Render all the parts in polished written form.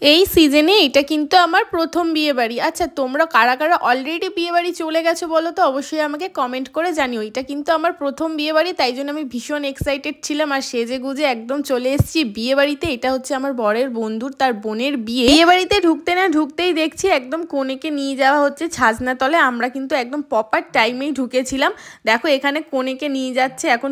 এই সিজনে এটা কিন্তু আমার প্রথম বিয়েবাড়ি। আচ্ছা, তোমরা কারা কারা অলরেডি বিয়েবাড়ি চলে গেছো বলো তো, অবশ্যই আমাকে কমেন্ট করে জানিও। এটা কিন্তু আমার প্রথম বিয়েবাড়ি, তাই জন্য আমি ভীষণ এক্সাইটেড ছিলাম আর সেজে গুজে একদম চলে এসেছি বিয়েবাড়িতে। এটা হচ্ছে আমার বরের বন্ধুর তার বোনের বিয়ে। বিয়েবাড়িতে ঢুকতে না ঢুকতেই দেখছি একদম কনেকে নিয়ে যাওয়া হচ্ছে ছাজনা তলে। আমরা কিন্তু একদম প্রপার টাইমেই ঢুকেছিলাম। দেখো এখানে কনেকে নিয়ে যাচ্ছে, এখন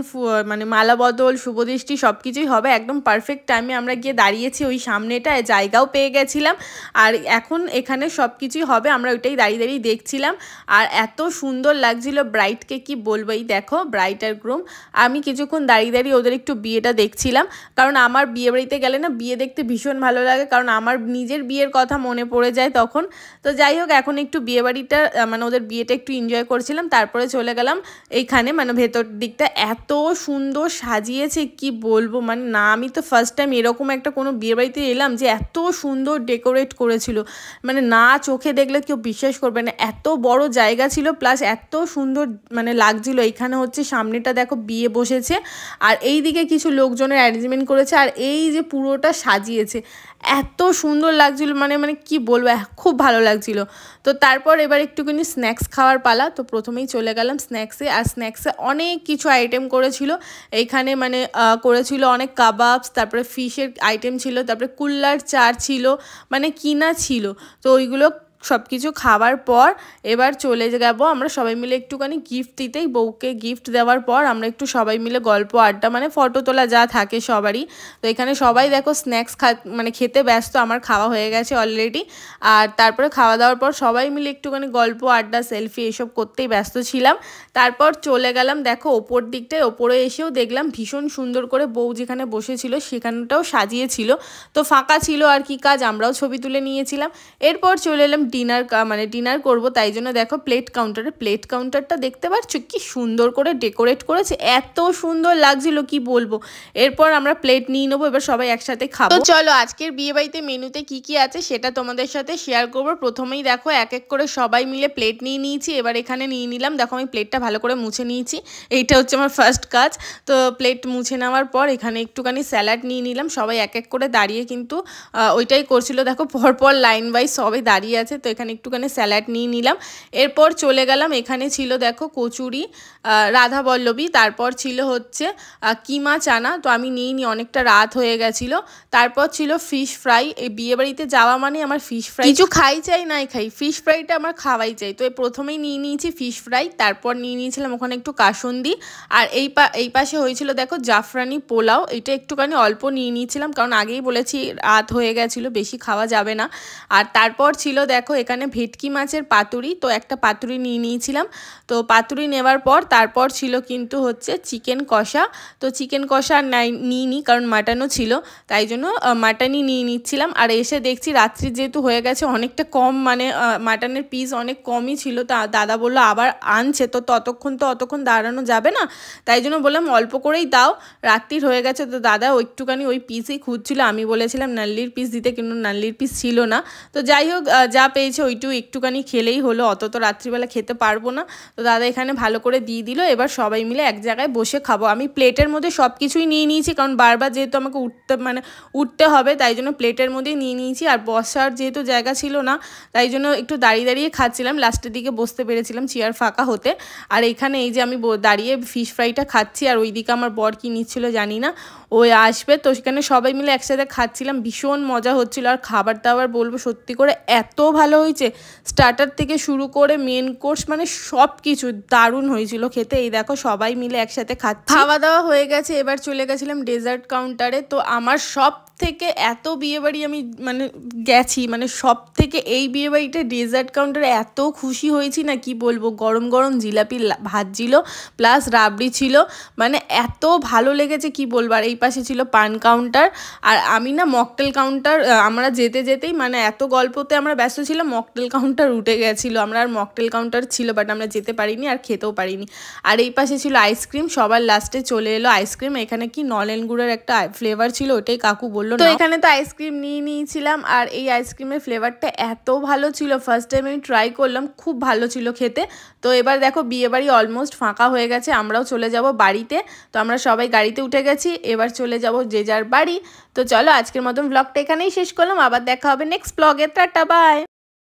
মানে মালা বদল শুভদৃষ্টি সব কিছুই হবে। একদম পারফেক্ট টাইমে আমরা গিয়ে দাঁড়িয়েছি ওই সামনেটায়, জায়গাও পেয়ে গেছিলাম। আর এখন এখানে সব কিছুই হবে, আমরা ওইটাই দাঁড়িয়ে দাঁড়িয়ে দেখছিলাম। আর এত সুন্দর লাগছিল ব্রাইডকে, কি বলবো। এই দেখো ব্রাইড আর গ্রুম। আমি কিছুক্ষণ দাঁড়িয়ে দাঁড়িয়ে ওদের একটু বিয়েটা দেখছিলাম, কারণ আমার বিয়ে বাড়িতে গেলে না বিয়ে দেখতে ভীষণ ভালো লাগে, কারণ আমার নিজের বিয়ের কথা মনে পড়ে যায় তখন। তো যাই হোক, এখন একটু বিয়ে বাড়িটা মানে ওদের বিয়েটা একটু এনজয় করছিলাম। তারপরে চলে গেলাম এইখানে, মানে ভেতর দিকটা এত সুন্দর সাজিয়েছে কি বলবো। মানে না, আমি তো ফার্স্ট টাইম এরকম একটা কোনো বিয়ে বাড়িতে এলাম যে এত সুন্দর ডেকোরেট করেছিল। মানে না, চোখে দেখলে কেউ বিশ্বাস করবে না, এত বড় জায়গা ছিল, প্লাস এত সুন্দর মানে লাগছিল। এইখানে হচ্ছে সামনেটা দেখো বিয়ে বসেছে, আর এই দিকে কিছু লোকজনের অ্যারেঞ্জমেন্ট করেছে, আর এই যে পুরোটা সাজিয়েছে এত সুন্দর লাগছিল। মানে মানে কি বলবো, খুব ভালো লাগছিল। তো তারপর এবার একটুখানি স্ন্যাক্স খাওয়ার পালা। তো প্রথমেই চলে গেলাম স্ন্যাক্সে, আর স্ন্যাক্সে অনেক কিছু আইটেম করেছিল এইখানে। মানে করেছিল অনেক কাবাবস, তারপরে ফিশের আইটেম ছিল, তারপরে কুল্লার চার ছিল, মানে কিনা ছিল। তো ওইগুলো সব কিছু খাওয়ার পর এবার চলে যাবো আমরা সবাই মিলে একটুখানি গিফট দিতেই। বউকে গিফট দেওয়ার পর আমরা একটু সবাই মিলে গল্প আড্ডা, মানে ফটো তোলা যা থাকে সবারই। তো এখানে সবাই দেখো স্ন্যাক্স মানে খেতে ব্যস্ত, আমার খাওয়া হয়ে গেছে অলরেডি। আর তারপরে খাওয়া দাওয়ার পর সবাই মিলে একটুখানি গল্প আড্ডা সেলফি এসব করতেই ব্যস্ত ছিলাম। তারপর চলে গেলাম দেখো ওপর দিকটায়। ওপরে এসেও দেখলাম ভীষণ সুন্দর করে বউ যেখানে বসেছিল সেখানটাও সাজিয়েছিল। তো ফাঁকা ছিল আর কি কাজ, আমরাও ছবি তুলে নিয়েছিলাম। এরপর চলে এলাম মানে ডিনার করব, তাই জন্য দেখো প্লেট কাউন্টারটা দেখতে পাচ্ছ কি সুন্দর করে ডেকোরেট করেছে, এত সুন্দর লাগছিল কি বলবো। এরপর আমরা প্লেট নিয়ে নেবো, এবার সবাই একসাথে খাবো। তো চলো আজকের বিয়ে বাড়িতে মেনুতে কি কি আছে সেটা তোমাদের সাথে শেয়ার করবো। প্রথমেই দেখো এক এক করে সবাই মিলে প্লেট নিয়ে নিয়েছি। এবার এখানে নিয়ে নিলাম, দেখো আমি প্লেটটা ভালো করে মুছে নিয়েছি, এইটা হচ্ছে আমার ফার্স্ট কাজ। তো প্লেট মুছে নেওয়ার পর এখানে একটুখানি স্যালাড নিয়ে নিলাম। সবাই এক এক করে দাঁড়িয়ে কিন্তু ওইটাই করছিল, দেখো পরপর লাইন ওয়াইজ সবাই দাঁড়িয়ে আছে। তো এখানে একটুখানি স্যালাড নিয়ে নিলাম। এরপর চলে গেলাম, এখানে ছিল দেখো কচুরি, রাধা বল্লভী, তারপর ছিল হচ্ছে কিমা চানা। তো আমি নিয়ে নিই, অনেকটা রাত হয়ে গেছিলো। তারপর ছিল ফিশ ফ্রাই। এই বিয়েবাড়িতে যাওয়া মানে আমার ফিশ ফ্রাই, কিছু খাই চাই নাই খাই, ফিশ ফ্রাইটা আমার খাওয়াই চাই। তো প্রথমেই নিয়ে নিয়েছি ফিশ ফ্রাই, তারপর নিয়ে নিয়েছিলাম ওখানে একটু কাসুন্দি। আর এই পাশে হয়েছিল দেখো জাফরানি পোলাও, এটা একটুখানি অল্প নিয়ে নিয়েছিলাম, কারণ আগেই বলেছি রাত হয়ে গেছিলো, বেশি খাওয়া যাবে না। আর তারপর ছিল দেখো এখানে ভেটকি মাছের পাতুরি, তো একটা পাতুরি নিয়ে নিয়েছিলাম। তো পাতুরি নেওয়ার পর তারপর ছিল কিন্তু হচ্ছে চিকেন কষা। তো চিকেন কষা নিয়ে নিই, কারণ মাটনও ছিল, তাই জন্য মাটনই নিয়ে নিচ্ছিলাম। আর এসে দেখছি রাত্রি যেহেতু হয়ে গেছে অনেকটা কম, মানে মাটনের পিস অনেক কমই ছিল। তা দাদা বললো আবার আনছে, তো অতক্ষণ দাঁড়ানো যাবে না, তাই জন্য বললাম অল্প করেই দাও, রাত্রির হয়ে গেছে। তো দাদা একটুখানি ওই পিসই খুঁজছিল, আমি বলেছিলাম নাল্লির পিস দিতে, কিন্তু নাল্লির পিস ছিল না। তো যাই হোক, যা পেয়েছে একটুখানি খেলেই হলো, অত তো রাত্রিবেলা খেতে পারবো না। তো দাদা এখানে ভালো করে দিয়ে দিল। এবার সবাই মিলে এক জায়গায় বসে খাবো। আমি প্লেটের মধ্যে সব কিছুই নিয়ে নিয়েছি, কারণ বারবার যেহেতু আমাকে উঠতে হবে, তাই জন্য প্লেটের মধ্যেই নিয়ে নিয়েছি। আর বসার যেহেতু জায়গা ছিল না, তাই জন্য একটু দাঁড়িয়ে দাঁড়িয়ে খাচ্ছিলাম, লাস্টের দিকে বসতে পেরেছিলাম চেয়ার ফাঁকা হতে। আর এখানে এই যে আমি দাঁড়িয়ে ফিশ ফ্রাইটা খাচ্ছি, আর ওইদিকে আমার বর কি নিচ্ছিল জানি না, ওই আসবে। তো সেখানে সবাই মিলে একসাথে খাচ্ছিলাম, ভীষণ মজা হচ্ছিল। আর খাবার দাবার বলবো সত্যি করে এত ভালো হয়েছে, স্টার্টার থেকে শুরু করে মেন কোর্স, মানে সব কিছু দারুণ হয়েছিল খেতে। এই দেখো সবাই মিলে একসাথে খাওয়া দাওয়া হয়ে গেছে। এবার চলে গেছিলাম ডেজার্ট কাউন্টারে। তো আমার সব থেকে এত বিয়েবাড়ি আমি মানে গেছি, মানে সব থেকে এই বিয়েবাড়িটা ডেজার্ট কাউন্টারে এত খুশি হয়েছি না কি বলবো। গরম গরম জিলাপি ভাজছিল, প্লাস রাবড়ি ছিল, মানে এত ভালো লেগেছে কি বলবো। আর এই পাশে ছিল পান কাউন্টার, আর আমি না মকটেল কাউন্টার, আমরা যেতে যেতেই মানে এত গল্পতে আমরা ব্যস্ত ছিলাম, মকটেল কাউন্টার উঠে গেছিলো। আমরা আর মকটেল কাউন্টার ছিল, বাট আমরা যেতে পারিনি আর খেতেও পারিনি। আর এই পাশে ছিল আইসক্রিম, সবার লাস্টে চলে এলো আইসক্রিম। এখানে কি নলেন গুড়ের একটা ফ্লেভার ছিল, ওটাই কাকু বললো। তো এখানে তো আইসক্রিম নিয়ে নিয়েছিলাম, আর এই আইসক্রিমের ফ্লেভারটা এত ভালো ছিল, ফার্স্ট টাইম আমি ট্রাই করলাম, খুব ভালো ছিল খেতে। তো এবার দেখো বিয়েবাড়ি অলমোস্ট ফাঁকা হয়ে গেছে, আমরাও চলে যাব বাড়িতে। তো আমরা সবাই গাড়িতে উঠে গেছি, এবার চলে যাব যে যার বাড়ি। তো চলো আজকের মতন ব্লগটা এখানেই শেষ করলাম, আবার দেখা হবে নেক্সট ব্লগে। Tata bye.